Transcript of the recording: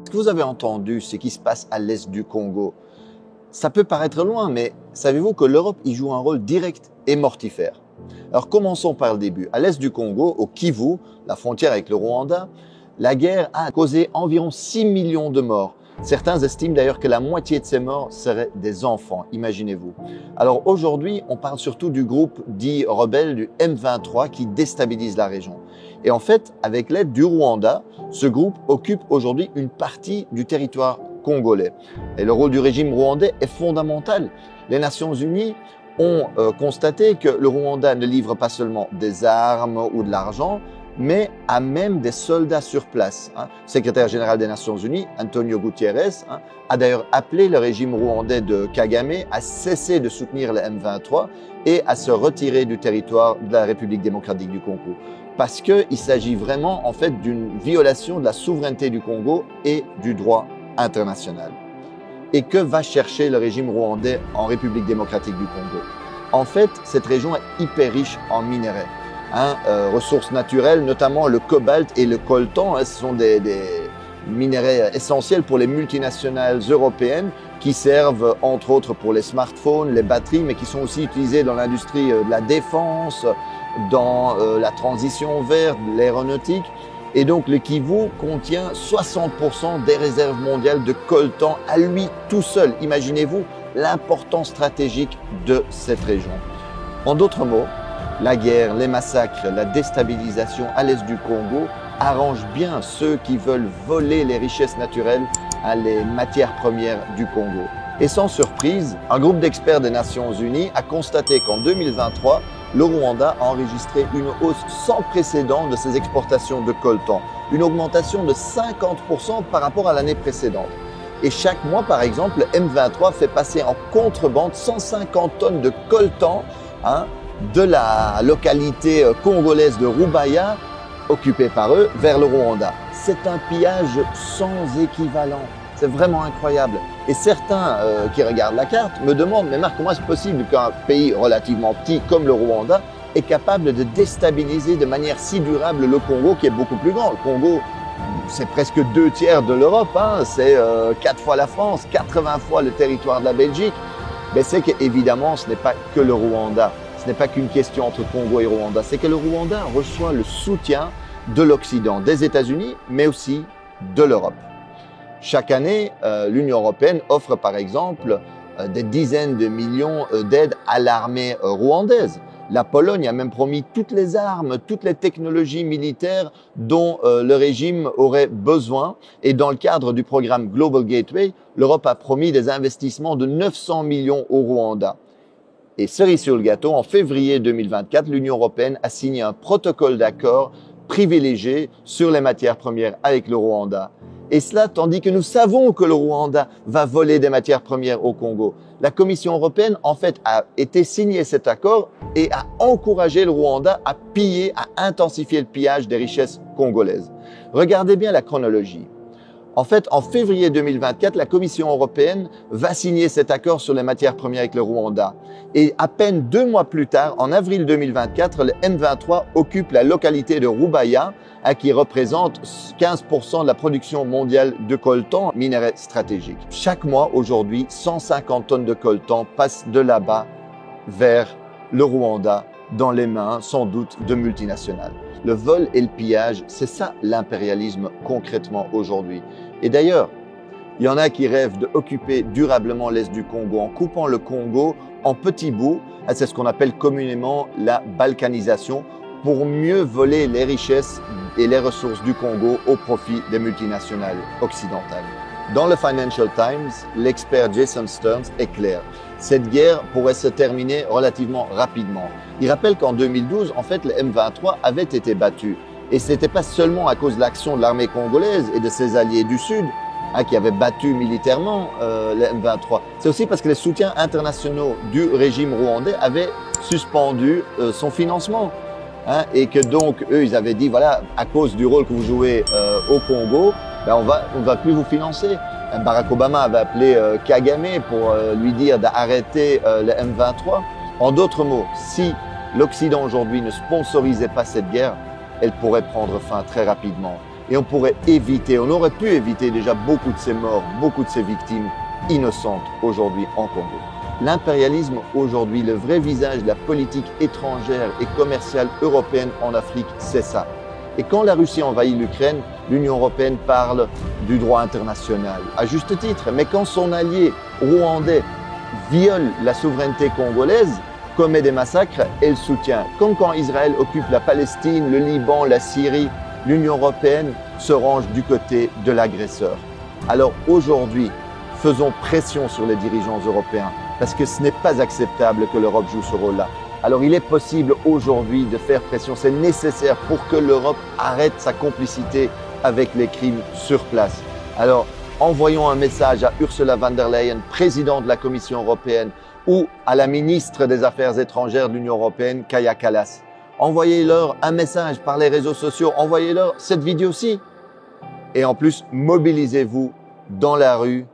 Est-ce que vous avez entendu ce qui se passe à l'est du Congo? Ça peut paraître loin, mais savez-vous que l'Europe y joue un rôle direct et mortifère? Alors commençons par le début. À l'est du Congo, au Kivu, la frontière avec le Rwanda, la guerre a causé environ 6 millions de morts. Certains estiment d'ailleurs que la moitié de ces morts seraient des enfants, imaginez-vous. Alors aujourd'hui, on parle surtout du groupe dit rebelle du M23 qui déstabilise la région. Et en fait, avec l'aide du Rwanda, ce groupe occupe aujourd'hui une partie du territoire congolais. Et le rôle du régime rwandais est fondamental. Les Nations Unies ont constaté que le Rwanda ne livre pas seulement des armes ou de l'argent, mais a même des soldats sur place. Le secrétaire général des Nations Unies, Antonio Guterres, a d'ailleurs appelé le régime rwandais de Kagame à cesser de soutenir le M23 et à se retirer du territoire de la République démocratique du Congo. Parce qu'il s'agit vraiment en fait d'une violation de la souveraineté du Congo et du droit international. Et que va chercher le régime rwandais en République démocratique du Congo? En fait, cette région est hyper riche en minerais. Ressources naturelles, notamment le cobalt et le coltan, ce sont des minerais essentiels pour les multinationales européennes qui servent entre autres pour les smartphones, les batteries, mais qui sont aussi utilisés dans l'industrie de la défense, dans la transition verte, l'aéronautique. Et donc le Kivu contient 60% des réserves mondiales de coltan à lui tout seul. Imaginez-vous l'importance stratégique de cette région. En d'autres mots, la guerre, les massacres, la déstabilisation à l'est du Congo arrangent bien ceux qui veulent voler les richesses naturelles, les matières premières du Congo. Et sans surprise, un groupe d'experts des Nations Unies a constaté qu'en 2023, le Rwanda a enregistré une hausse sans précédent de ses exportations de coltan, une augmentation de 50% par rapport à l'année précédente. Et chaque mois, par exemple, le M23 fait passer en contrebande 150 tonnes de coltan de la localité congolaise de Rubaya, occupée par eux, vers le Rwanda. C'est un pillage sans équivalent. C'est vraiment incroyable. Et certains qui regardent la carte me demandent, mais Marc, comment est-ce possible qu'un pays relativement petit comme le Rwanda est capable de déstabiliser de manière si durable le Congo qui est beaucoup plus grand? Le Congo, c'est presque 2/3 de l'Europe, c'est 4 fois la France, 80 fois le territoire de la Belgique. Mais c'est qu'évidemment, ce n'est pas que le Rwanda. Ce n'est pas qu'une question entre Congo et Rwanda. C'est que le Rwanda reçoit le soutien de l'Occident, des États-Unis, mais aussi de l'Europe. Chaque année, l'Union européenne offre par exemple des dizaines de millions d'aides à l'armée rwandaise. La Pologne a même promis toutes les armes, toutes les technologies militaires dont le régime aurait besoin. Et dans le cadre du programme Global Gateway, l'Europe a promis des investissements de 900 millions au Rwanda. Et cerise sur le gâteau, en février 2024, l'Union européenne a signé un protocole d'accord privilégié sur les matières premières avec le Rwanda. Et cela tandis que nous savons que le Rwanda va voler des matières premières au Congo. La Commission européenne, en fait, a été signé cet accord et a encouragé le Rwanda à piller, à intensifier le pillage des richesses congolaises. Regardez bien la chronologie. En fait, en février 2024, la Commission européenne va signer cet accord sur les matières premières avec le Rwanda. Et à peine 2 mois plus tard, en avril 2024, le M23 occupe la localité de Rubaya, qui représente 15% de la production mondiale de coltan, minerai stratégique. Chaque mois, aujourd'hui, 150 tonnes de coltan passent de là-bas vers le Rwanda, dans les mains, sans doute, de multinationales. Le vol et le pillage, c'est ça l'impérialisme concrètement aujourd'hui. Et d'ailleurs, il y en a qui rêvent d'occuper durablement l'est du Congo en coupant le Congo en petits bouts. C'est ce qu'on appelle communément la balkanisation pour mieux voler les richesses et les ressources du Congo au profit des multinationales occidentales. Dans le Financial Times, l'expert Jason Stearns est clair. Cette guerre pourrait se terminer relativement rapidement. Il rappelle qu'en 2012, en fait, le M23 avait été battu. Et ce n'était pas seulement à cause de l'action de l'armée congolaise et de ses alliés du Sud qui avaient battu militairement le M23. C'est aussi parce que les soutiens internationaux du régime rwandais avaient suspendu son financement. Et que donc, eux, ils avaient dit, voilà, à cause du rôle que vous jouez au Congo, on ne va plus vous financer. Barack Obama avait appelé Kagame pour lui dire d'arrêter le M23. En d'autres mots, si l'Occident aujourd'hui ne sponsorisait pas cette guerre, elle pourrait prendre fin très rapidement. et on pourrait éviter, on aurait pu éviter déjà beaucoup de ces morts, beaucoup de ces victimes innocentes aujourd'hui en Congo. L'impérialisme aujourd'hui, le vrai visage de la politique étrangère et commerciale européenne en Afrique, c'est ça. Et quand la Russie envahit l'Ukraine, l'Union européenne parle du droit international, à juste titre. Mais quand son allié rwandais viole la souveraineté congolaise, commet des massacres, elle soutient. Comme quand Israël occupe la Palestine, le Liban, la Syrie, l'Union européenne se range du côté de l'agresseur. Alors aujourd'hui, faisons pression sur les dirigeants européens parce que ce n'est pas acceptable que l'Europe joue ce rôle-là. Alors il est possible aujourd'hui de faire pression, c'est nécessaire pour que l'Europe arrête sa complicité avec les crimes sur place. Alors envoyons un message à Ursula von der Leyen, présidente de la Commission européenne, ou à la ministre des Affaires étrangères de l'Union européenne, Kaja Kallas. Envoyez-leur un message par les réseaux sociaux, envoyez-leur cette vidéo-ci. Et en plus, mobilisez-vous dans la rue.